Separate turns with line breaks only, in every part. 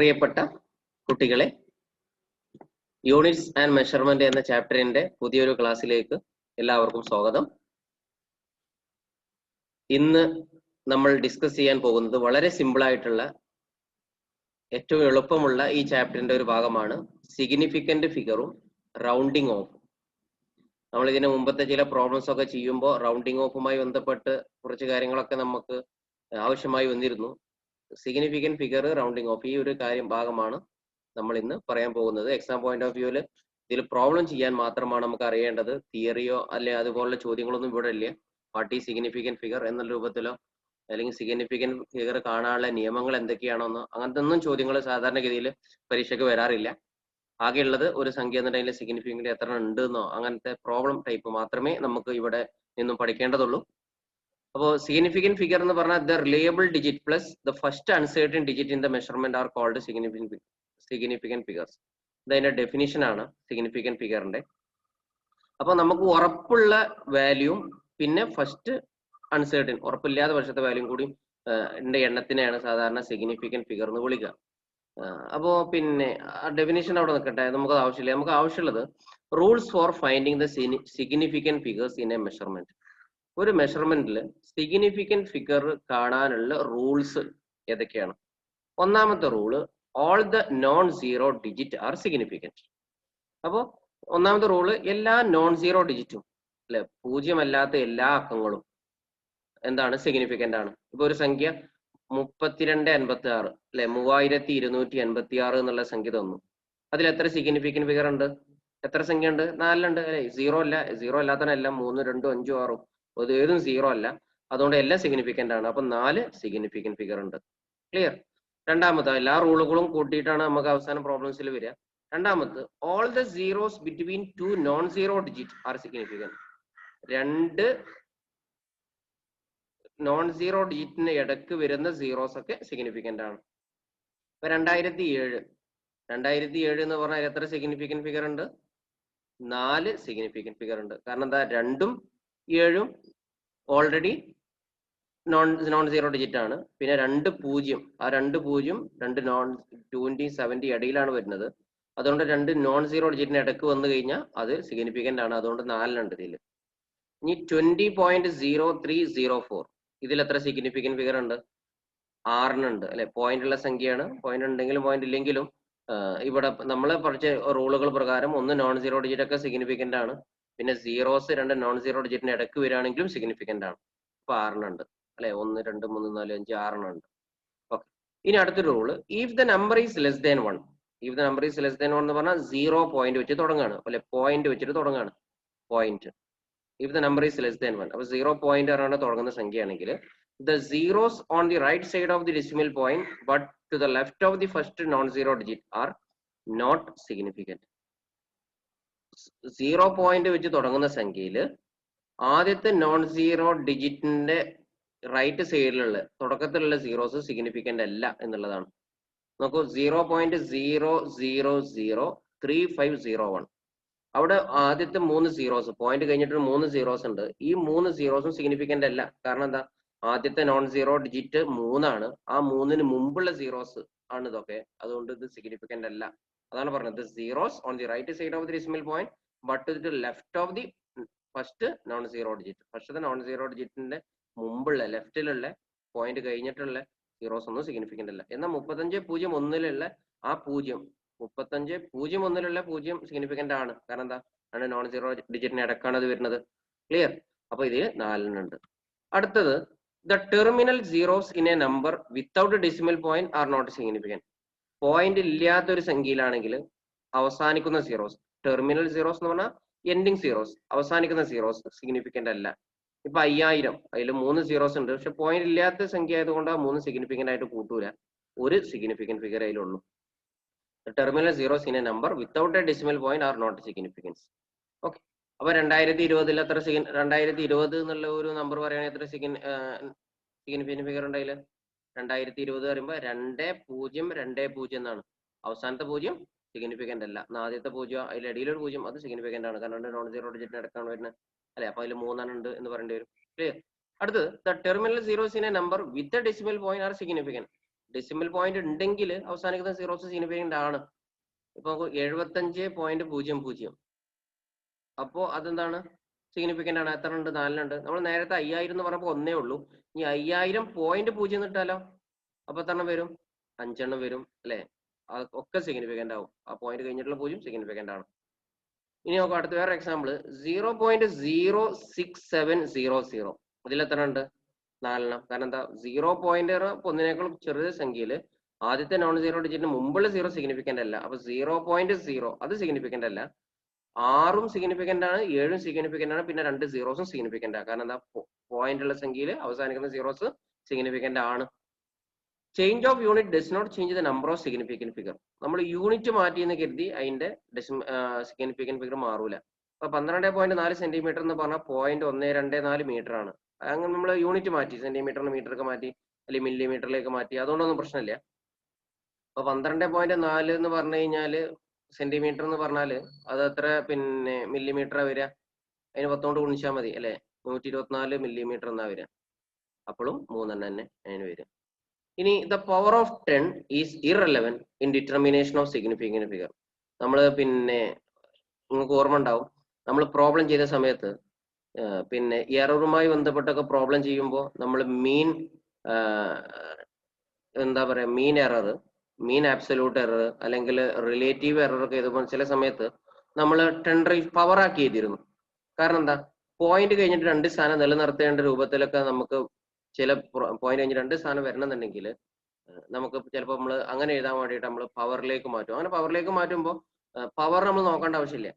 പ്രിയപ്പെട്ട കുട്ടികളെ, units and measurement എന്ന ചാപ്റ്ററിന്റെ പുതിയൊരു ക്ലാസ്സിലേക്ക് എല്ലാവർക്കും സ്വാഗതം. ഇന്ന് നമ്മൾ ഡിസ്കസ് ചെയ്യാൻ പോകുന്നത് വളരെ സിമ്പിൾ ആയിട്ടുള്ള, ഏറ്റവും എളുപ്പമുള്ള ഈ ചാപ്റ്ററിന്റെ ഒരു ഭാഗമാണ് സിഗ്നിഫിക്കന്റ് ഫിഗറും റൗണ്ടിങ് ഓഫ്. നമ്മൾ ഇതിന് മുമ്പത്തെ ചില പ്രോബ്ലംസ് ഒക്കെ ചെയ്യുമ്പോൾ റൗണ്ടിങ് ഓഫുമായി ബന്ധപ്പെട്ട് കുറച്ച് കാര്യങ്ങളൊക്കെ നമുക്ക് ആവശ്യമായി വന്നിരുന്നു. സിഗ്നിഫിക്കന്റ് ഫിഗർ, റൗണ്ടിങ് ഓഫ്, ഈ ഒരു ഭാഗമാണ് നമ്മൾ ഇന്ന് പറയാൻ പോകുന്നത്. എക്സാം പോയിന്റ് ഓഫ് വ്യൂവിൽ ഇതിൽ പ്രോബ്ലം ചെയ്യാൻ മാത്രമാണ് നമുക്ക് അറിയേണ്ടത്. തിയറിയോ അല്ലെ അതുപോലുള്ള ചോദ്യങ്ങളൊന്നും ഇവിടെ ഇല്ല. വാട്ട് ഈസ് സിഗ്നിഫിക്കന്റ് ഫിഗർ എന്നുള്ള രൂപത്തിലോ അല്ലെങ്കിൽ സിഗ്നിഫിക്കന്റ് ഫിഗർ കാണാനുള്ള നിയമങ്ങൾ എന്തൊക്കെയാണോന്നോ അങ്ങനത്തെ ഒന്നും ചോദ്യങ്ങൾ സാധാരണഗതിയിൽ പരീക്ഷയ്ക്ക് വരാറില്ല. ആകെയുള്ളത് ഒരു സംഖ്യ എന്നിട്ട് സിഗ്നിഫിക്കന്റ് എത്ര ഉണ്ട് എന്നോ അങ്ങനത്തെ പ്രോബ്ലം ടൈപ്പ് മാത്രമേ നമുക്ക് ഇവിടെ നിന്നും പഠിക്കേണ്ടതുള്ളൂ. അപ്പോൾ സിഗ്നിഫിക്കന്റ് ഫിഗർ എന്ന് പറഞ്ഞാൽ the reliable digit plus the first uncertain digit in the measurement are called significant figures. ഇതിന്റെ ഡെഫിനിഷൻ ആണ് സിഗ്നിഫിക്കന്റ് ഫിഗറിന്റെ. അപ്പൊ നമുക്ക് ഉറപ്പുള്ള വാല്യൂം പിന്നെ ഫസ്റ്റ് അൺസർട്ടൻ, ഉറപ്പില്ലാത്ത വർഷത്തെ വാല്യൂം കൂടി എണ്ണത്തിനെയാണ് സാധാരണ സിഗ്നിഫിക്കന്റ് ഫിഗർ എന്ന് വിളിക്കുക. അപ്പോ പിന്നെ ഡെഫിനിഷൻ അവിടെ നിൽക്കട്ടെ, നമുക്ക് ആവശ്യമില്ല. നമുക്ക് ആവശ്യമുള്ളത് rules for finding the significant figures in A measurement. ഒരു മെഷർമെന്റിൽ സിഗ്നിഫിക്കന്റ് ഫിഗർ കാണാനുള്ള റൂൾസ് ഏതൊക്കെയാണ്? ഒന്നാമത്തെ rule, all the non zero digit R significant. അപ്പോൾ ഒന്നാമത്തെ റൂള്, എല്ലാ നോൺ സീറോ ഡിജിറ്റും അല്ലെ, പൂജ്യമല്ലാത്ത എല്ലാ അക്കങ്ങളും എന്താണ്? സിഗ്നിഫിക്കന്റ് ആണ്. ഇപ്പൊ ഒരു സംഖ്യ 3286 അല്ലെ, 3286 എന്നുള്ള സംഖ്യ തന്നു. അതിൽ എത്ര സിഗ്നിഫിക്കന്റ് ഫിഗർ ഉണ്ട്? എത്ര സംഖ്യ ഉണ്ട്? 4 ഉണ്ട് അല്ലെ. സീറോ അല്ല, സീറോ അല്ലാത്തതെല്ലാം 3, 2, 5, 6 അത് ഏതും സീറോ അല്ല. അതുകൊണ്ട് എല്ലാം സിഗ്നിഫിക്കന്റ് ആണ്. അപ്പൊ 4 സിഗ്നിഫിക്കന്റ് ഫിഗർ ഉണ്ട്. ക്ലിയർ? രണ്ടാമത്തെ, എല്ലാ റൂളുകളും കൂട്ടിയിട്ടാണ് നമുക്ക് അവസാനം പ്രോബ്ലംസിൽ വരിക. രണ്ടാമത്, all the zeros between two non zero digit R significant. രണ്ട് നോൺ സീറോ ഡിജിറ്റിന് ഇടക്ക് വരുന്ന സീറോസ് ഒക്കെ സിഗ്നിഫിക്കന്റ് ആണ്. ഇപ്പൊ 2007 എന്ന് പറഞ്ഞാൽ എത്ര സിഗ്നിഫിക്കന്റ് ഫിഗർ ഉണ്ട്? 4 സിഗ്നിഫിക്കന്റ് ഫിഗർ ഉണ്ട്. കാരണം എന്താ? 2ഉം 7ഉം ഓൾറെഡി നോൺ സീറോ ഡിജിറ്റ് ആണ്. പിന്നെ 2 0, ആ 2 0 2 നോൺ 20 70 ഇടയിലാണ് വരുന്നത്. അതുകൊണ്ട് 2 നോൺ സീറോ ഡിജിറ്റിന് ഇടക്ക് വന്നു കഴിഞ്ഞാൽ അത് സിഗ്നിഫിക്കന്റ് ആണ്. അതുകൊണ്ട് 4 ഉണ്ട് ഇതിൽ. ഇനി 20.0304 ഇതിൽ എത്ര സിഗ്നിഫിക്കന്റ് ഫിഗർ ഉണ്ട്? 6 ഉണ്ട് അല്ലെ. പോയിന്റ് ഉള്ള സംഖ്യയാണ്. പോയിന്റ് ഉണ്ടെങ്കിലും പോയിന്റ് ഇല്ലെങ്കിലും ഇവിടെ നമ്മൾ പഠിച്ച റൂളുകൾ പ്രകാരം ഒന്ന് നോൺ സീറോ ഡിജിറ്റ് ഒക്കെ സിഗ്നിഫിക്കന്റ് ആണ്. പിന്നെ സീറോസ് 2 നോൺ സീറോ ഡിജിറ്റിന് ഇടക്ക് വരികയാണെങ്കിലും സിഗ്നിഫിക്കന്റ് ആണ്. അപ്പൊ 6 ഉണ്ട് അല്ലെ. 1, 2, 3, 4, 5, 6 ഉണ്ട്. ഓക്കെ. ഇനി അടുത്തൊരു rule, if the number is less than 1. If the number is less than 1 എന്ന് പറഞ്ഞാൽ 0 പോയിന്റ് വെച്ച് തുടങ്ങാണ് അല്ലെ, പോയിന്റ് വെച്ചിട്ട് തുടങ്ങാണ്. Point, if the number is less than 1, അപ്പൊ 0 പോയിന്റ് ആണ് തുടങ്ങുന്ന സംഖ്യയാണെങ്കിൽ the zeros on the right side of the decimal point but to the left of the first non-zero digit are not significant. 0 point വെച്ച് തുടങ്ങുന്ന സംഖ്യയിൽ ആദ്യത്തെ non zero ഡിജിറ്റിന്റെ right സൈഡിലുള്ള തുടക്കത്തിലുള്ള zeros significant അല്ല എന്നുള്ളതാണ്. നോക്കൂ, 0.0003501 അവിടെ ആദ്യത്തെ 3 സീറോസ്, പോയിന്റ് കഴിഞ്ഞിട്ട് 3 സീറോസ് ഉണ്ട്. ഈ 3 സീറോസും സിഗ്നിഫിക്കന്റ് അല്ല. കാരണം എന്താ? ആദ്യത്തെ നോൺ സീറോ ഡിജിറ്റ് 3 ആണ്. ആ 3ന് മുമ്പുള്ള സീറോസ് ആണ് ഇതൊക്കെ. അതുകൊണ്ട് ഇത് സിഗ്നിഫിക്കന്റ് അല്ല. അതാണ് പറഞ്ഞത്, zeros on the right side of the decimal point but to the left of the first non zero digit. ഫസ്റ്റത്തെ നോൺ സീറോ ഡിജിറ്റിന്റെ മുമ്പുള്ള ലെഫ്റ്റിലുള്ള പോയിന്റ് കഴിഞ്ഞിട്ടുള്ള സീറോസ് ഒന്നും സിഗ്നിഫിക്കന്റ് അല്ല. എന്നാൽ 35.01 ആ 0, 35.01 0 സിഗ്നിഫിക്കന്റ് ആണ്. കാരണം എന്താ? ആണ് നോൺ സീറോ ഡിജിറ്റിന് ഇടക്കാണ് അത് വരുന്നത്. ക്ലിയർ? അപ്പൊ ഇതിൽ 4 ഉണ്ട്. അടുത്തത്, the terminal zeros in a number without a decimal point are not significant. Point ഇല്ലാത്ത ഒരു സംഖ്യയിലാണെങ്കിൽ അവസാനിക്കുന്ന സീറോസ്, ടെർമിനൽ സീറോസ് എന്ന് പറഞ്ഞാൽ എൻഡിങ് സീറോസ്, അവസാനിക്കുന്ന സീറോസ് സിഗ്നിഫിക്കന്റ് അല്ല. ഇപ്പൊ 5000, അതിൽ 3 സീറോസ് ഉണ്ട്. പക്ഷെ പോയിന്റ് ഇല്ലാത്ത സംഖ്യ ആയതുകൊണ്ട് ആ 3 സിഗ്നിഫിക്കന്റ് ആയിട്ട് കൂട്ടൂല. ഒരു സിഗ്നിഫിക്കന്റ് ഫിഗർ അതിലുള്ളൂ. Terminal zeros in a number without a decimal point are not significance. Okay. അപ്പൊ 2020 എത്ര 2020 എന്നുള്ള ഒരു നമ്പർ പറയുകയാണെങ്കിൽ എത്ര സിഗ്നിഫിക്കന്റ് ഫിഗർ ഉണ്ടായില്ല? 2020 പറയുമ്പോൾ 2020 എന്നാണ്. അവസാനത്തെ 0 സിഗ്നിഫിക്കന്റ് അല്ല. ആദ്യത്തെ 0, അതിൽ ഇടയിലൊരു 0, അത് സിഗ്നിഫിക്കന്റ് ആണ്. കാരണം നോൺ സീറോ ഡിജിറ്റിന് ഇടക്കാണ് വരുന്നത് അല്ലെ. അപ്പൊ അതിൽ 3 ഉണ്ട് എന്ന് പറയേണ്ടി വരും. ക്ലിയർ? അടുത്തത്, the terminal zeros in a number with a decimal point R significant. Decimal point ഉണ്ടെങ്കിൽ അവസാനിക്കുന്ന സീറോസ് സിഗ്നിഫിക്കന്റ് ആണ്. ഇപ്പൊ 75.00. അപ്പോ അതെന്താണ്? സിഗ്നിഫിക്കന്റ് ആണ്. എത്ര ഉണ്ട്? 4 നമ്മൾ നേരത്തെ 5000 എന്ന് പറഞ്ഞപ്പോൾ 1 ഉള്ളൂ. ഇനി 5000.0 ഇട്ടാലോ? അപ്പൊ എത്ര വരും? 5 വരും അല്ലെ? ഒക്കെ സിഗ്നിഫിക്കന്റ് ആവും. ആ പോയിന്റ് കഴിഞ്ഞിട്ടുള്ള 0 സിഗ്നിഫിക്കന്റ് ആണ്. ഇനി നോക്കാം അടുത്ത വേറെ എക്സാമ്പിൾ 0.06700. ഇതിൽ എത്ര ഉണ്ട്? 4. കാരണം എന്താ? 0 പോയിന്റ് ഒന്നിനേക്കാൾ ചെറിയ സംഖ്യയിൽ ആദ്യത്തെ നോൺ സീറോ ഡിജിറ്റിന് മുമ്പുള്ള 0 സിഗ്നിഫിക്കന്റ് അല്ല. അപ്പൊ 0.0 അത് സിഗ്നിഫിക്കന്റ് അല്ല. 6 സിഗ്നിഫിക്കന്റ് ആണ്, 7 സിഗ്നിഫിക്കന്റ് ആണ്, പിന്നെ 2 സീറോസും സിഗ്നിഫിക്കന്റ് ആണ്. കാരണം എന്താ? പോയിന്റ് ഉള്ള സംഖ്യയിൽ അവസാനിക്കുന്ന സീറോസ് സിഗ്നിഫിക്കന്റ് ആണ്. Change of unit does not change the number of significant figure. നമ്മൾ യൂണിറ്റ് മാറ്റി എന്ന് കരുതി അതിന്റെ സിഗ്നിഫിക്കന്റ് ഫിഗർ മാറൂല. അപ്പൊ 12.4 സെന്റിമീറ്റർ എന്ന് പറഞ്ഞാൽ 0.124 മീറ്റർ ആണ്. അങ്ങനെ നമ്മൾ യൂണിറ്റ് മാറ്റി, സെന്റിമീറ്ററിന് മീറ്റർക്ക് മാറ്റി, അല്ലെങ്കിൽ മില്ലിമീറ്ററിലേക്ക് മാറ്റി, അതുകൊണ്ടൊന്നും പ്രശ്നമില്ല. അപ്പൊ 12.4 എന്ന് പറഞ്ഞു കഴിഞ്ഞാല് സെന്റിമീറ്റർ എന്ന് പറഞ്ഞാല് അത് എത്ര പിന്നെ മില്ലിമീറ്റർ വരിക? അതിന് 10 കൊണ്ട് ഗുണിച്ചാൽ മതി അല്ലെ? 124 മില്ലിമീറ്റർ എന്നാ വരിക. അപ്പോഴും 3 തന്നെ അതിന് വരിക. ഇനി the power of 10 is irrelevant in determination of significant figure. നമ്മൾ പിന്നെ നിങ്ങൾക്ക് ഓർമ്മ ഉണ്ടാവും, നമ്മൾ പ്രോബ്ലം ചെയ്ത സമയത്ത് പിന്നെ എററുമായി ബന്ധപ്പെട്ടൊക്കെ പ്രോബ്ലം ചെയ്യുമ്പോൾ നമ്മൾ മീൻ എന്താ പറയാ, മീൻ എറർ, മീൻ ആബ്സല്യൂട്ട് എറർ അല്ലെങ്കിൽ റിലേറ്റീവ് എറർ ഒക്കെ ഇതുപോലെ ചില സമയത്ത് നമ്മൾ 10 പവർ ആക്കി എഴുതിയിരുന്നു. കാരണം എന്താ? പോയിന്റ് കഴിഞ്ഞിട്ട് 2 സ്ഥാനം നിലനിർത്തേണ്ട രൂപത്തിലൊക്കെ നമുക്ക് ചില പോയിന്റ് കഴിഞ്ഞ് 2 സ്ഥാനം വരണമെന്നുണ്ടെങ്കിൽ നമുക്ക് ചിലപ്പോൾ നമ്മൾ അങ്ങനെ എഴുതാൻ വേണ്ടിയിട്ട് നമ്മൾ പവറിലേക്ക് മാറ്റും. അങ്ങനെ പവറിലേക്ക് മാറ്റുമ്പോൾ പവർ നമ്മൾ നോക്കേണ്ട ആവശ്യമില്ല.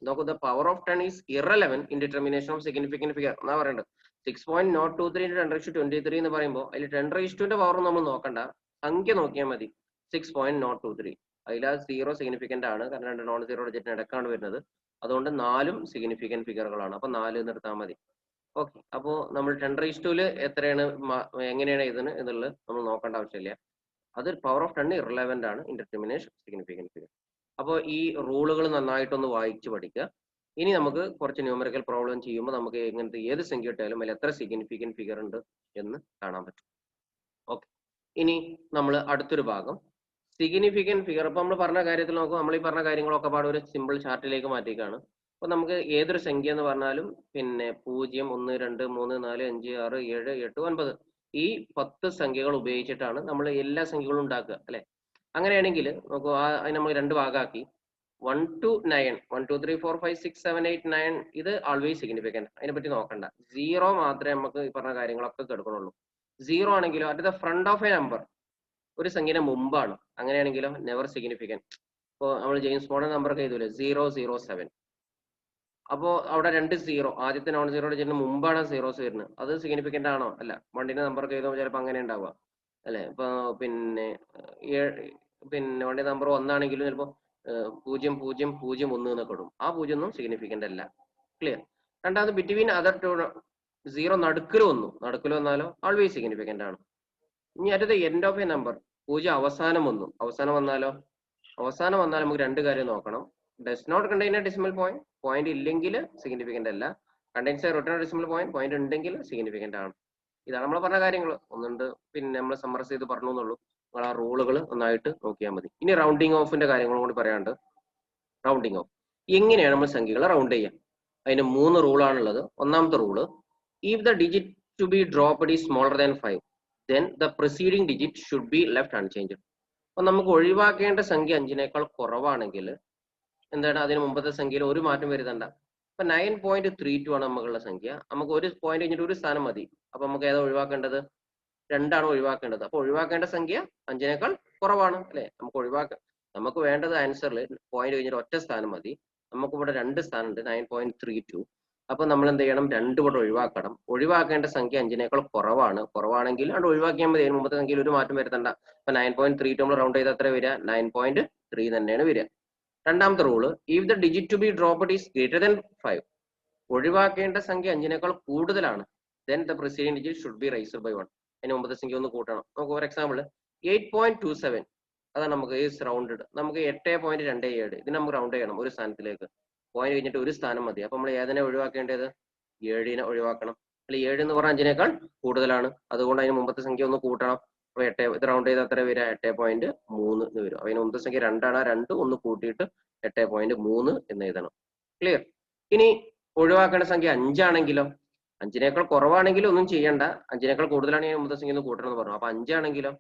നോക്കൂ, the power of 10 is irrelevant in determination of significant figure എന്നാ പറയേണ്ടത്. 6.023 × 10⁻23 എന്ന് പറയുമ്പോൾ അതിൽ 10⁻2 പവർ നമ്മൾ നോക്കണ്ട, സംഖ്യ നോക്കിയാൽ മതി. 6.023 അതിൽ ആ 0 സിഗ്നിഫിക്കന്റ് ആണ്. കാരണം 2 നോൺ സീറോ ഡിജിറ്റിന് ഇടക്കാണ് വരുന്നത്. അതുകൊണ്ട് 4 സിഗ്നിഫിക്കന്റ് ഫിഗറുകളാണ്. അപ്പൊ 4 നിർത്താൻ മതി. ഓക്കെ, അപ്പോൾ നമ്മൾ 10⁻2 എത്രയാണ്, എങ്ങനെയാണ് ഇതിന് എന്നുള്ളത് നമ്മൾ നോക്കേണ്ട ആവശ്യമില്ല. അത് പവർ ഓഫ് 10 ഇറലവന്റ് ആണ് ഇൻ ഡിറ്റർമിനേഷൻ സിഗ്നിഫിക്കന്റ് ഫിഗർ. അപ്പോൾ ഈ റൂളുകൾ നന്നായിട്ടൊന്ന് വായിച്ചു പഠിക്കുക. ഇനി നമുക്ക് കുറച്ച് ന്യൂമറിക്കൽ പ്രോബ്ലം ചെയ്യുമ്പോൾ നമുക്ക് എങ്ങനത്തെ ഏത് സംഖ്യ ഇട്ടാലും അതിൽ എത്ര സിഗ്നിഫിക്കന്റ് ഫിഗർ ഉണ്ട് എന്ന് കാണാൻ പറ്റും. ഓക്കെ, ഇനി നമ്മൾ അടുത്തൊരു ഭാഗം സിഗ്നിഫിക്കന്റ് ഫിഗർ. ഇപ്പൊ നമ്മൾ പറഞ്ഞ കാര്യത്തിൽ നോക്കും, നമ്മൾ ഈ പറഞ്ഞ കാര്യങ്ങളൊക്കെ പാടെ ഒരു സിമ്പിൾ ചാർട്ടിലേക്ക് മാറ്റിക്കാണ്. അപ്പൊ നമുക്ക് ഏതൊരു സംഖ്യ എന്ന് പറഞ്ഞാലും പിന്നെ 0, 1, 2, 3, 4, 5, 6, 7, 8, 9 ഈ 10 സംഖ്യകൾ ഉപയോഗിച്ചിട്ടാണ് നമ്മൾ എല്ലാ സംഖ്യകളും ഉണ്ടാക്കുക അല്ലെ? അങ്ങനെയാണെങ്കിൽ നോക്കൂ, അതിന് നമ്മൾ 2 ഭാഗമാക്കി. 1 to 9, 1 2 3 4 5 6 7 8 9 ഇത് ആൾവേസ് സിഗ്നിഫിക്കന്റ്, അതിനെ പറ്റി നോക്കണ്ട. 0 മാത്രമേ നമുക്ക് ഈ പറഞ്ഞ കാര്യങ്ങളൊക്കെ എടുക്കണുള്ളൂ. 0 ആണെങ്കിലോ at the front of a number, ഒരു സംഖ്യയുടെ മുമ്പാണ്, അങ്ങനെയാണെങ്കിലോ നെവർ സിഗ്നിഫിക്കന്റ്. ഇപ്പോൾ നമ്മൾ ജെയിംസ് ബോണ്ട് നമ്പർ ഒക്കെ എഴുതൂലേ 007, അപ്പോൾ അവിടെ 2 0, ആദ്യത്തെ നോൺ സീറോ ഡിജിറ്റിന് മുമ്പാണ് സീറോസ് വരുന്നത്. അത് സിഗ്നിഫിക്കന്റ് ആണോ? അല്ല. വണ്ടിന്റെ നമ്പർ ഒക്കെ എഴുതുമ്പോൾ ചിലപ്പോൾ അങ്ങനെ ഉണ്ടാവുക അല്ലെ? ഇപ്പൊ പിന്നെ വണ്ടി നമ്പർ 1 ആണെങ്കിലും ചിലപ്പോൾ 0001 എന്നൊക്കെ ഇടും. ആ 0 ഒന്നും സിഗ്നിഫിക്കന്റ് അല്ല. ക്ലിയർ? രണ്ടാമത് ബിറ്റ്വീൻ അതർ ടു 0 നടുക്കിൽ വന്നാലോ ആൾവേസ് സിഗ്നിഫിക്കന്റ് ആണ്. ഇനി അടുത്ത എൻഡ് ഓഫ് എ നമ്പർ 0 അവസാനം വന്നാലോ? അവസാനം വന്നാൽ നമുക്ക് 2 കാര്യം നോക്കണം. Does not contain a decimal point, point ഇല്ലെങ്കിൽ സിഗ്നിഫിക്കന്റ് അല്ല. Contains a return decimal point, point ഉണ്ടെങ്കിൽ സിഗ്നിഫിക്കന്റ് ആണ്. ഇതാണ് നമ്മൾ പറഞ്ഞ കാര്യങ്ങൾ. ഒന്നുണ്ട് പിന്നെ നമ്മൾ സമ്മറൈസ് ചെയ്ത് പറഞ്ഞു എന്നുള്ളൂ. നിങ്ങൾ ആ റൂളുകൾ നന്നായിട്ട് നോക്കിയാൽ മതി. ഇനി റൗണ്ടിങ് ഓഫിന്റെ കാര്യങ്ങളും കൂടി പറയാണ്ട്. റൗണ്ടിങ് ഓഫ് എങ്ങനെയാണ് നമ്മൾ സംഖ്യകളെ റൗണ്ട് ചെയ്യുക? അതിന് 3 റൂളാണുള്ളത്. ഒന്നാമത്തെ rule, if the digit to be dropped is smaller than 5 then the preceding digit should be left unchanged. അപ്പൊ നമുക്ക് ഒഴിവാക്കേണ്ട സംഖ്യ 5നേക്കാൾ കുറവാണെങ്കിൽ എന്താണ്, അതിന് മുമ്പത്തെ സംഖ്യയിൽ ഒരു മാറ്റം വരുത്തണ്ട. ഇപ്പൊ 9.32 ആണ് നമുക്കുള്ള സംഖ്യ. നമുക്ക് ഒരു പോയിന്റ് കഴിഞ്ഞിട്ട് ഒരു സ്ഥാനം മതി. അപ്പൊ നമുക്ക് ഏതാ ഒഴിവാക്കേണ്ടത്? 2 ആണ് ഒഴിവാക്കേണ്ടത്. അപ്പൊ ഒഴിവാക്കേണ്ട സംഖ്യ 5നേക്കാൾ കുറവാണ് അല്ലെ? നമുക്ക് വേണ്ടത് ആൻസറിൽ പോയിന്റ് കഴിഞ്ഞിട്ട് ഒറ്റ സ്ഥാനം മതി. നമുക്ക് ഇവിടെ 2 സ്ഥാനം ഉണ്ട്, 9.32. അപ്പൊ നമ്മൾ എന്ത് ചെയ്യണം? 2 ഇവിടെ ഒഴിവാക്കണം. ഒഴിവാക്കേണ്ട സംഖ്യ 5നേക്കാൾ കുറവാണെങ്കിൽ അത് ഒഴിവാക്കിയാൽ മതി. അതിന് മുമ്പത്തെ സംഖ്യയിൽ ഒരു മാറ്റം വരുത്തണ്ട. അപ്പൊ 9.32 നമ്മൾ റൗണ്ട് ചെയ്ത് എത്ര വരിക? 9.3 തന്നെയാണ് വരിക. രണ്ടാമത്തെ rule, if the digit to be dropped is greater than 5, ഒഴിവാക്കേണ്ട സംഖ്യ 5നേക്കാൾ കൂടുതലാണ്, then the preceding digit should be raised by 1. അതിന് മുമ്പത്തെ സംഖ്യ ഒന്ന് കൂട്ടണം. നമുക്ക് ഫോർ എക്സാമ്പിൾ 8.27 അതാണ് നമുക്ക് ഈസ് റൗണ്ടഡ്. നമുക്ക് 8.27 ഇതിന് നമുക്ക് റൗണ്ട് ചെയ്യണം ഒരു സ്ഥാനത്തിലേക്ക്. പോയിന്റ് കഴിഞ്ഞിട്ട് ഒരു സ്ഥാനം മതി. അപ്പൊ നമ്മൾ ഏതിനെ ഒഴിവാക്കേണ്ടത്? 7നെ ഒഴിവാക്കണം. അല്ലെ? 7 എന്ന് പറഞ്ഞാൽ 5നേക്കാൾ കൂടുതലാണ്. അതുകൊണ്ട് അതിന് മുമ്പത്തെ സംഖ്യ ഒന്ന് കൂട്ടണം. അപ്പൊ ഇത് റൗണ്ട് ചെയ്ത് എത്ര വരിക 8.3 എന്ന് വരും. അതിന് മുമ്പത്തെ സംഖ്യ 2 ആണ്. 2 ഒന്ന് കൂട്ടിയിട്ട് 8.3 എന്ന് എഴുതണം. ക്ലിയർ. ഇനി ഒഴിവാക്കേണ്ട സംഖ്യ 5 ആണെങ്കിലോ, 5നേക്കാൾ കുറവാണെങ്കിൽ ഒന്നും ചെയ്യണ്ട, 5നേക്കാൾ കൂടുതലാണെങ്കിൽ മുമ്പത്തെ സംഖ്യ ഒന്ന് കൂട്ടണം എന്ന് പറഞ്ഞു. അപ്പൊ 5 ആണെങ്കിലോ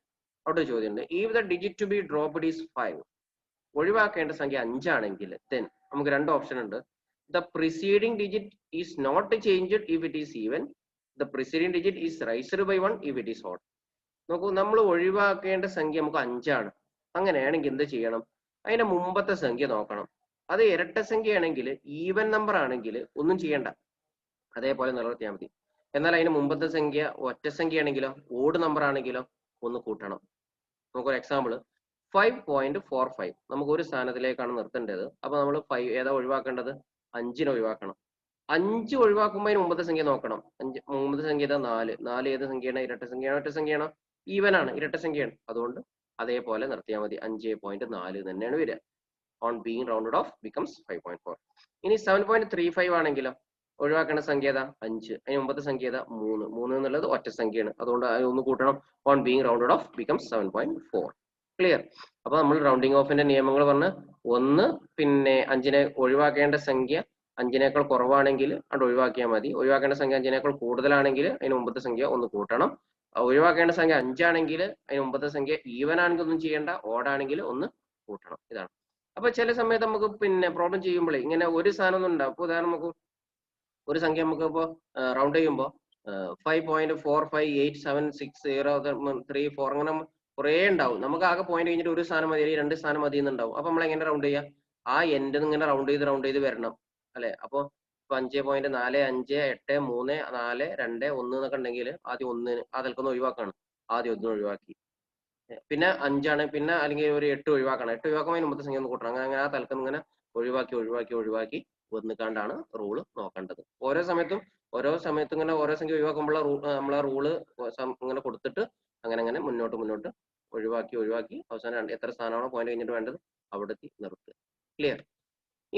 അവിടെ ചോദ്യമുണ്ട്. If the digit to be dropped is 5, ഒഴിവാക്കേണ്ട സംഖ്യ 5 ആണെങ്കിൽ then നമുക്ക് രണ്ട് ഓപ്ഷൻ ഉണ്ട്. The preceding digit is not changed if it is even, the preceding digit is raised by 1 if it is odd. നോക്കൂ, നമ്മൾ ഒഴിവാക്കേണ്ട സംഖ്യ നമുക്ക് 5 ആണ്. അങ്ങനെയാണെങ്കിൽ എന്ത് ചെയ്യണം? അതിന്റെ മുമ്പത്തെ സംഖ്യ നോക്കണം. അത് ഇരട്ട സംഖ്യയാണെങ്കിൽ, ഈവൻ നമ്പർ ആണെങ്കിൽ ഒന്നും ചെയ്യണ്ട, അതേപോലെ നിലനിർത്തിയാൽ മതി. എന്നാൽ അതിന് മുമ്പത്തെ സംഖ്യ ഒറ്റ സംഖ്യ ആണെങ്കിലോ, ഓഡ് നമ്പർ ആണെങ്കിലോ ഒന്ന് കൂട്ടണം. നമുക്കൊരു എക്സാമ്പിൾ 5.45 നമുക്ക് ഒരു സ്ഥാനത്തിലേക്കാണ് നിർത്തേണ്ടത്. അപ്പൊ നമ്മൾ 5 ഏതാ ഒഴിവാക്കേണ്ടത്? 5നെ ഒഴിവാക്കണം. 5 ഒഴിവാക്കുമ്പോൾ അതിന് മുമ്പത്തെ സംഖ്യ നോക്കണം. മുമ്പത്തെ സംഖ്യ ഏതാ? 4. 4 ഏത് സംഖ്യയാണ്? ഇരട്ട സംഖ്യയാണോ ഒറ്റ സംഖ്യയാണോ? ഈവൻ ആണ്, ഇരട്ട സംഖ്യയാണ്. അതുകൊണ്ട് അതേപോലെ നിർത്തിയാൽ മതി. 5.4 തന്നെയാണ് വരിക. On being rounded of becomes 5.4. ഇനി 7.35 ആണെങ്കിലോ, ഒഴിവാക്കേണ്ട സംഖ്യ ഏതാ? 5. അതിന് മുമ്പത്തെ സംഖ്യ ഏതാ? 3. 3 എന്നുള്ളത് ഒറ്റ സംഖ്യയാണ്. അതുകൊണ്ട് ഒന്ന് കൂട്ടണം. On being rounded of becomes 7.4. Clear. അപ്പൊ നമ്മൾ റൗണ്ടിങ് ഓഫിന്റെ നിയമങ്ങൾ പറഞ്ഞ്, ഒന്ന് പിന്നെ 5നെ ഒഴിവാക്കേണ്ട സംഖ്യ 5നേക്കാൾ കുറവാണെങ്കിൽ അത് ഒഴിവാക്കിയാൽ മതി. ഒഴിവാക്കേണ്ട സംഖ്യ 5നേക്കാൾ കൂടുതലാണെങ്കിൽ അതിന് മുമ്പത്തെ സംഖ്യ ഒന്ന് കൂട്ടണം. ഒഴിവാക്കേണ്ട സംഖ്യ 5 ആണെങ്കിൽ അതിന് മുമ്പത്തെ സംഖ്യ ഈവൻ ആണെങ്കിൽ ഒന്നും ചെയ്യേണ്ട, ഓഡ് ആണെങ്കിൽ ഒന്ന് കൂട്ടണം. ഇതാണ്. അപ്പൊ ചില സമയത്ത് നമുക്ക് പിന്നെ പ്രോബ്ലം ചെയ്യുമ്പോഴേ ഇങ്ങനെ ഒരു സാധനം ഒന്നും ഉണ്ടാവും. ഇപ്പൊ ഉദാഹരണം നമുക്ക് ഒരു സംഖ്യ നമുക്ക് ഇപ്പോ റൗണ്ട് ചെയ്യുമ്പോൾ 5.45876034 അങ്ങനെ കുറെ ഉണ്ടാവും. നമുക്ക് ആകെ പോയിന്റ് കഴിഞ്ഞിട്ട് ഒരു സ്ഥാനം മതി, 2 സ്ഥാനം മതി എന്നുണ്ടാവും. അപ്പൊ നമ്മൾ എങ്ങനെ റൗണ്ട് ചെയ്യാം? ആ എൻഡ് ഇങ്ങനെ റൗണ്ട് ചെയ്ത് വരണം അല്ലെ. അപ്പൊ 5.45834 2 1 എന്നൊക്കെ ഉണ്ടെങ്കിൽ ആദ്യം 1 അതിൽക്കൊന്ന് ഒഴിവാക്കാണ്. ആദ്യം 1 ഒഴിവാക്കി, പിന്നെ 5 ആണ്, പിന്നെ അല്ലെങ്കിൽ ഒരു 8 ഒഴിവാക്കണം. 8 ഒഴിവാക്കുമ്പോൾ മുമ്പത്തെ സംഖ്യ ഒന്ന് കൂട്ടണം. അങ്ങനെ ആ തൽക്കം ഇങ്ങനെ ഒഴിവാക്കി വന്നിക്കാണ്ടാണ് റൂള് നോക്കേണ്ടത്. ഓരോ സമയത്തും ഇങ്ങനെ ഓരോ സംഖ്യ ഒഴിവാക്കുമ്പോൾ നമ്മളെ റൂള് ഇങ്ങനെ കൊടുത്തിട്ട് അങ്ങനെ മുന്നോട്ട് ഒഴിവാക്കി അവസാനം എത്ര സ്ഥാനമാണോ പോയിന്റ് കഴിഞ്ഞിട്ട് വേണ്ടത് അവിടെ നിർത്തുക. ക്ലിയർ.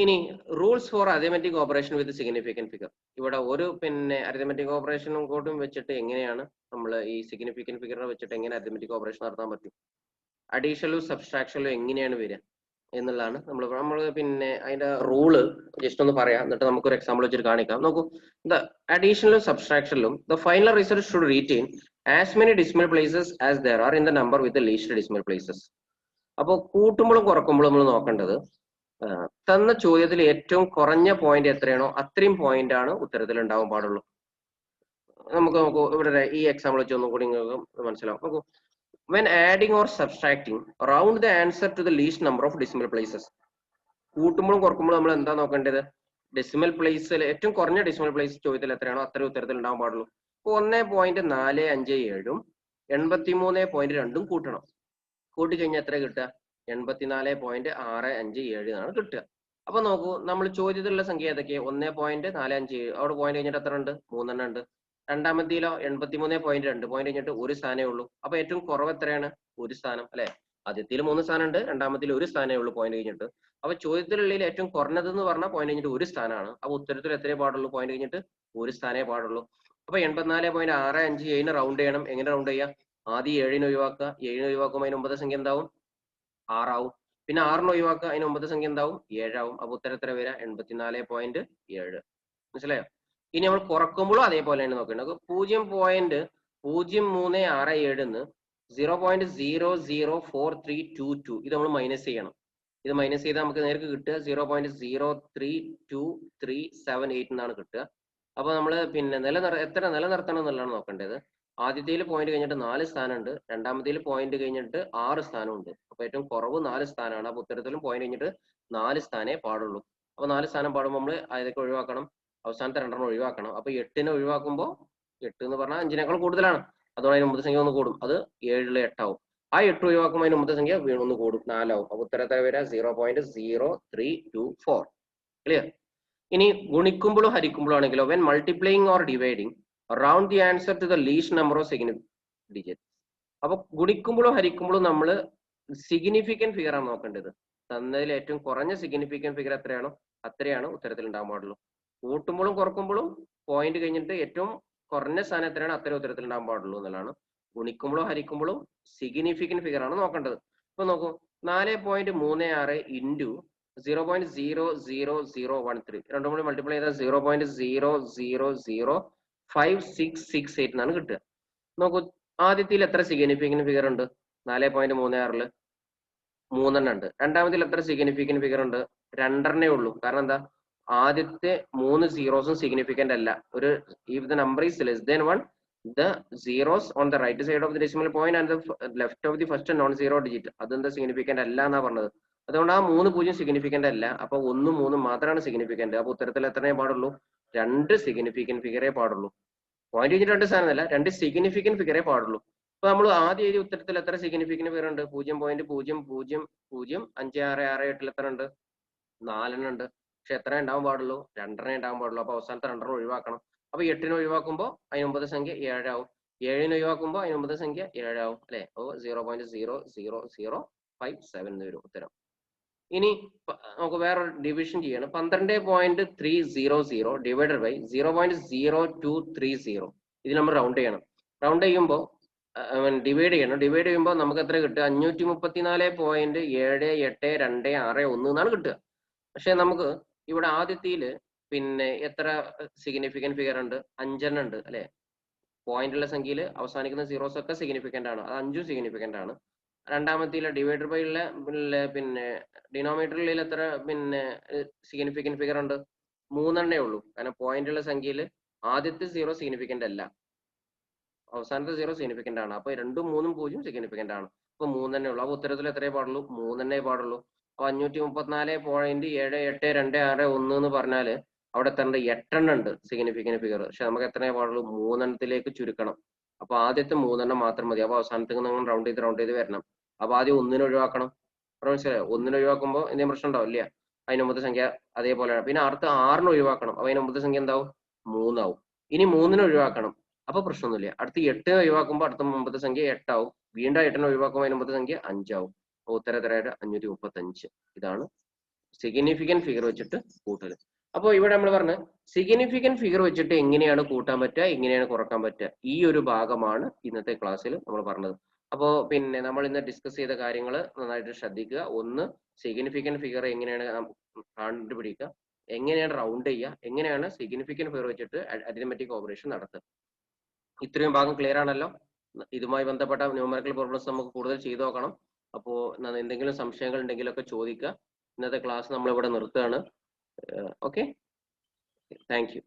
ഇനി rules for arithmetic operation with significant figure. ഇവിടെ ഒരു പിന്നെ അരിത്മെറ്റിക് ഓപ്പറേഷനും കൂട്ടും വെച്ചിട്ട് എങ്ങനെയാണ് നമ്മൾ ഈ സിഗ്നിഫിക്കന്റ് ഫിഗറിനെ വെച്ചിട്ട് എങ്ങനെ അരിത്മെറ്റിക് ഓപ്പറേഷൻ നടത്താൻ പറ്റും, അഡീഷണലും സബ്സ്ട്രാക്ഷനിലും എങ്ങനെയാണ് വരിക എന്നുള്ളതാണ് നമ്മൾ പിന്നെ അതിന്റെ റൂള് ജസ്റ്റ് ഒന്ന് പറയാം. എന്നിട്ട് നമുക്കൊരു എക്സാമ്പിൾ വെച്ചിട്ട് കാണിക്കാം. നോക്കൂ, ദ അഡീഷണലും സബ്സ്ട്രാക്ഷനിലും the final result should retain as many decimal places as there are in the number with least decimal places. അപ്പോൾ കൂട്ടുമ്പോഴും കുറക്കുമ്പോഴും നമ്മൾ നോക്കേണ്ടത് തന്ന ചോദ്യത്തിൽ ഏറ്റവും കുറഞ്ഞ പോയിന്റ് എത്രയാണോ അത്രയും പോയിന്റ് ആണ് ഉത്തരത്തിൽ ഉണ്ടാവാൻ പാടുള്ളൂ. നമുക്ക് ഇവിടെ ഈ എക്സാമ്പിൾ വെച്ച് ഒന്നും കൂടി നിങ്ങൾക്ക് മനസ്സിലാവും. നോക്കൂ, when adding or subtracting round the answer to the least number of decimal places. കൂട്ടുമ്പോഴും കുറക്കുമ്പോഴും നമ്മൾ എന്താ നോക്കേണ്ടത്? ഡെസിമൽ പ്ലേസിൽ ഏറ്റവും കുറഞ്ഞ ഡെസിമൽ പ്ലേസ് ചോദ്യത്തിൽ എത്രയാണോ അത്ര ഉത്തരത്തിൽ ഉണ്ടാവാൻ പാടുള്ളൂ. 1.457 83.2 കൂട്ടണം. കൂട്ടിക്കഴിഞ്ഞാൽ എത്ര കിട്ടുക? 84.657 എന്നാണ് കിട്ടുക. അപ്പൊ നോക്കൂ, നമ്മൾ ചോദ്യത്തിലുള്ള സംഖ്യ ഏതൊക്കെ? 1.457. അവിടെ പോയിന്റ് കഴിഞ്ഞിട്ട് എത്ര ഉണ്ട്? 3 എണ്ണം ഉണ്ട്. രണ്ടാമത്തേലോ 83.2 പോയിന്റ് കഴിഞ്ഞിട്ട് ഒരു സ്ഥാനേ ഉള്ളൂ. അപ്പൊ ഏറ്റവും കുറവ് എത്രയാണ്? ഒരു സ്ഥാനം അല്ലെ. ആദ്യത്തിൽ 3 സ്ഥാനം ഉണ്ട്, രണ്ടാമത്തിൽ ഒരു സ്ഥാനേ ഉള്ളൂ പോയിന്റ് കഴിഞ്ഞിട്ട്. അപ്പൊ ചോദ്യത്തിലുള്ളിൽ ഏറ്റവും കുറഞ്ഞത് എന്ന് പറഞ്ഞാൽ പോയിന്റ് കഴിഞ്ഞിട്ട് ഒരു സ്ഥാനമാണ്. അപ്പൊ ഉത്തരത്തിൽ എത്രയേ പാടുള്ളൂ? പോയിന്റ് കഴിഞ്ഞിട്ട് ഒരു സ്ഥാനേ പാടുള്ളൂ. അപ്പൊ 84.657 റൗണ്ട് ചെയ്യണം. എങ്ങനെ റൗണ്ട് ചെയ്യാം? ആദ്യം 7നെ ഒഴിവാക്കുക. 7നെ ഒഴിവാക്കുമ്പോൾ അതിന് മുമ്പത്തെ സംഖ്യ എന്താവും? 6 ആവും. പിന്നെ 6നെ ഒഴിവാക്കുക, അതിന് മുമ്പത്തെ സംഖ്യ എന്താവും? 7 ആവും. അപ്പൊ ഉത്തരം എത്ര വരിക? 84.7. മനസ്സിലായോ? ഇനി നമ്മൾ കുറക്കുമ്പോഴും അതേപോലെയാണ് നോക്കേണ്ടത്. 0.0367 0.004322 ഇത് നമ്മൾ മൈനസ് ചെയ്യണം. ഇത് മൈനസ് ചെയ്താൽ നമുക്ക് നേർക്ക് കിട്ടുക 0.032378 എന്നാണ് കിട്ടുക. അപ്പൊ നമ്മൾ പിന്നെ എത്ര നിലനിർത്തണം എന്നുള്ളതാണ് നോക്കേണ്ടത്. ആദ്യത്തേൽ പോയിന്റ് കഴിഞ്ഞിട്ട് 4 സ്ഥാനമുണ്ട്, രണ്ടാമത്തേൽ പോയിന്റ് കഴിഞ്ഞിട്ട് 6 സ്ഥാനമുണ്ട്. അപ്പൊ ഏറ്റവും കുറവ് 4 സ്ഥാനമാണ്. അപ്പൊ ഉത്തരത്തിലും പോയിന്റ് കഴിഞ്ഞിട്ട് 4 സ്ഥാനേ പാടുള്ളൂ. അപ്പൊ 4 സ്ഥാനം പാടുമ്പോൾ നമ്മൾ അതൊക്കെ ഒഴിവാക്കണം. അവസാനത്തെ 2 ഒഴിവാക്കണം. അപ്പൊ 8നെ ഒഴിവാക്കുമ്പോൾ 8 എന്ന് പറഞ്ഞാൽ 5നേക്കാൾ കൂടുതലാണ്. അതുകൊണ്ട് അതിന് മുമ്പത്തെ സംഖ്യ ഒന്ന് കൂടും. അത് 7 8 ആവും. ആ 8 ഒഴിവാക്കുമ്പോൾ അതിന് മുമ്പത്തെ സംഖ്യ വീണ്ടും ഒന്ന് കൂടും, 4 ആവും. അപ്പൊ ഉത്തരത്തെ വരിക 0.0324. ക്ലിയർ. ഇനി ഗുണിക്കുമ്പോഴും ഹരിക്കുമ്പോഴും ആണെങ്കിലോ, when multiplying or dividing round the answer to the least number of significant digit. അപ്പൊ ഗുണിക്കുമ്പോഴും ഹരിക്കുമ്പോഴും നമ്മൾ സിഗ്നിഫിക്കന്റ് ഫിഗർ ആണ് നോക്കേണ്ടത്. തന്നതിൽ ഏറ്റവും കുറഞ്ഞ സിഗ്നിഫിക്കന്റ് ഫിഗർ എത്രയാണോ അത്രയാണ് ഉത്തരത്തിൽ ഉണ്ടാകാൻ പാടുള്ളൂ. കൂട്ടുമ്പോഴും കുറക്കുമ്പോഴും പോയിന്റ് കഴിഞ്ഞിട്ട് ഏറ്റവും കുറഞ്ഞ സ്ഥാനം എത്രയാണ് അത്ര ഉത്തരത്തിൽ ഉണ്ടാകാൻ പാടുള്ളൂ എന്നുള്ളതാണ്. ഗുണിക്കുമ്പോഴും ഹരിക്കുമ്പോഴും സിഗ്നിഫിക്കന്റ് ഫിഗർ ആണ് നോക്കേണ്ടത്. ഇപ്പൊ നോക്കൂ 4.36 ഇൻറ്റു 0.00013 രണ്ടും കൂടി മൾട്ടിപ്ലൈ ചെയ്താൽ 0.0005668 എന്നാണ് കിട്ടുക. നോക്കൂ ആദ്യത്തിൽ എത്ര സിഗ്നിഫിക്കന്റ് ഫിഗർ ഉണ്ട്? 4.36 3 ഉണ്ട്. രണ്ടാമത്തിൽ എത്ര സിഗ്നിഫിക്കന്റ് ഫിഗർ ഉണ്ട്? 2 ഉള്ളൂ. കാരണം എന്താ? ആദ്യത്തെ 3 സീറോസും സിഗ്നിഫിക്കന്റ് അല്ല. ഒരു if the number is less than 1, the zeros on the right side of the decimal point and the left of the first non-zero digit അതെന്താ സിഗ്നിഫിക്കന്റ് അല്ല എന്നാ പറഞ്ഞത്. അതുകൊണ്ട് ആ 3 0 സിഗ്നിഫിക്കന്റ് അല്ല. അപ്പൊ 1 3 മാത്രമാണ് സിഗ്നിഫിക്കന്റ്. അപ്പൊ ഉത്തരത്തിൽ എത്രയേ പാടുള്ളൂ? 2 സിഗ്നിഫിക്കന്റ് ഫിഗറേ പാടുള്ളൂ. പോയിന്റ് കഴിഞ്ഞിട്ട് 2 സ്ഥാനമല്ല, 2 സിഗ്നിഫിക്കന്റ് ഫിഗറേ പാടുള്ളൂ. അപ്പൊ നമ്മൾ ആദ്യം എഴുതിയ ഉത്തരത്തിൽ എത്ര സിഗ്നിഫിക്കന്റ് ഫിഗർ ഉണ്ട്? 0.000566 എത്ര ഉണ്ട്? 4 ഉണ്ട്. പക്ഷെ എത്ര ഉണ്ടാവാൻ പാടുള്ളൂ? 2 ഉണ്ടാവാൻ പാടുള്ളൂ. അപ്പൊ അവസാനത്തെ 2 ഒഴിവാക്കണം. അപ്പൊ 8 ഒഴിവാക്കുമ്പോൾ അതിന് മുമ്പത്തെ സംഖ്യ 7 ആവും. 7 ഒഴിവാക്കുമ്പോൾ അതിന് മുമ്പത്തെ സംഖ്യ 7 ആവും അല്ലെ? അപ്പൊ 0.00057 എന്ന് വരും ഉത്തരം. ഇനി നമുക്ക് വേറൊരു ഡിവിഷൻ ചെയ്യണം. 12.300 ഡിവൈഡഡ് ബൈ 0.0230. ഇത് നമ്മൾ റൗണ്ട് ചെയ്യണം. റൗണ്ട് ചെയ്യുമ്പോൾ ഡിവൈഡ് ചെയ്യണം. ഡിവൈഡ് ചെയ്യുമ്പോൾ നമുക്ക് എത്ര കിട്ടുക? 534.7826 എന്നാണ് കിട്ടുക. പക്ഷെ നമുക്ക് ഇവിടെ ആദ്യത്തിൽ പിന്നെ എത്ര സിഗ്നിഫിക്കന്റ് ഫിഗർ ഉണ്ട്? 5 ഉണ്ട് അല്ലെ? പോയിന്റുള്ള സംഖ്യയിൽ അവസാനിക്കുന്ന സീറോസ് ഒക്കെ സിഗ്നിഫിക്കന്റ് ആണ്. അത് 5 സിഗ്നിഫിക്കന്റ് ആണ്. രണ്ടാമത്തെ ഡിവൈഡർ ബൈ ഉള്ള പിന്നെ ഡിനോമിനേറ്ററിൽ എത്ര പിന്നെ സിഗ്നിഫിക്കന്റ് ഫിഗർ ഉണ്ട്? 3 ഉള്ളൂ. കാരണം പോയിന്റുള്ള സംഖ്യയിൽ ആദ്യത്തെ സീറോ സിഗ്നിഫിക്കന്റ് അല്ല, അവസാനത്തെ സീറോ സിഗ്നിഫിക്കന്റ് ആണ്. അപ്പൊ 2 3 0 സിഗ്നിഫിക്കന്റ് ആണ്. അപ്പൊ 3 ഉള്ളൂ. അപ്പൊ ഉത്തരത്തിൽ എത്രയേ പാടുള്ളൂ? 3 പാടുള്ളൂ. അപ്പൊ 534.7826 എന്ന് പറഞ്ഞാല് അവിടെ എത്ര ഉണ്ട്? 8 ഉണ്ട് സിഗ്നിഫിക്കന്റ് ഫിഗർ. പക്ഷെ നമുക്ക് എത്രയേ പാടുള്ളൂ? 3 ചുരുക്കണം. അപ്പൊ ആദ്യത്തെ 3 മാത്രം മതി. അപ്പൊ അവസാനത്തേക്ക് നിങ്ങൾ റൗണ്ട് ചെയ്ത് വരണം. അപ്പൊ ആദ്യം 1 ഒഴിവാക്കണം. മനസ്സിലായോ? 1 ഒഴിവാക്കുമ്പോൾ എന്തെങ്കിലും പ്രശ്നം ഉണ്ടാവും? ഇല്ല. അതിന് മുമ്പത്തെ സംഖ്യ അതേപോലെയാണ്. പിന്നെ അടുത്ത 6 ഒഴിവാക്കണം. അപ്പൊ അതിന് മുമ്പത്തെ സംഖ്യ എന്താവും? 3 ആവും. ഇനി 3 ഒഴിവാക്കണം. അപ്പൊ പ്രശ്നമൊന്നുമില്ല. അടുത്ത 8 ഒഴിവാക്കുമ്പോൾ അടുത്ത മുമ്പത്തെ സംഖ്യ 8 ആവും. വീണ്ടും 8 ഒഴിവാക്കുമ്പോൾ അതിന് മുമ്പത്തെ സംഖ്യ 5 ആവും. അപ്പൊ ഉത്തരത്തരായിട്ട് 535. ഇതാണ് സിഗ്നിഫിക്കന്റ് ഫിഗർ വെച്ചിട്ട് കൂട്ടൽ. അപ്പോൾ ഇവിടെ നമ്മൾ പറഞ്ഞ സിഗ്നിഫിക്കന്റ് ഫിഗർ വെച്ചിട്ട് എങ്ങനെയാണ് കൂട്ടാൻ പറ്റുക, എങ്ങനെയാണ് കുറക്കാൻ പറ്റുക, ഈ ഒരു ഭാഗമാണ് ഇന്നത്തെ ക്ലാസ്സിൽ നമ്മൾ പറഞ്ഞത്. അപ്പോൾ പിന്നെ നമ്മൾ ഇന്ന് ഡിസ്കസ് ചെയ്ത കാര്യങ്ങൾ നന്നായിട്ട് ശ്രദ്ധിക്കുക. ഒന്ന്, സിഗ്നിഫിക്കന്റ് ഫിഗർ എങ്ങനെയാണ് കണ്ടുപിടിക്കുക, എങ്ങനെയാണ് റൗണ്ട് ചെയ്യുക, എങ്ങനെയാണ് സിഗ്നിഫിക്കന്റ് ഫിഗർ വെച്ചിട്ട് അരിത്മെറ്റിക് ഓപ്പറേഷൻ നടത്തുക. ഇത്രയും ഭാഗം ക്ലിയർ ആണല്ലോ? ഇതുമായി ബന്ധപ്പെട്ട ന്യൂമറിക്കൽ പ്രോബ്ലംസ് നമുക്ക് കൂടുതൽ ചെയ്തു നോക്കണം. അപ്പോൾ എന്തെങ്കിലും സംശയങ്ങൾ ഉണ്ടെങ്കിലൊക്കെ ചോദിക്കുക. ഇന്നത്തെ ക്ലാസ് നമ്മൾ ഇവിടെ നിർത്തുകയാണ്. Okay, thank you.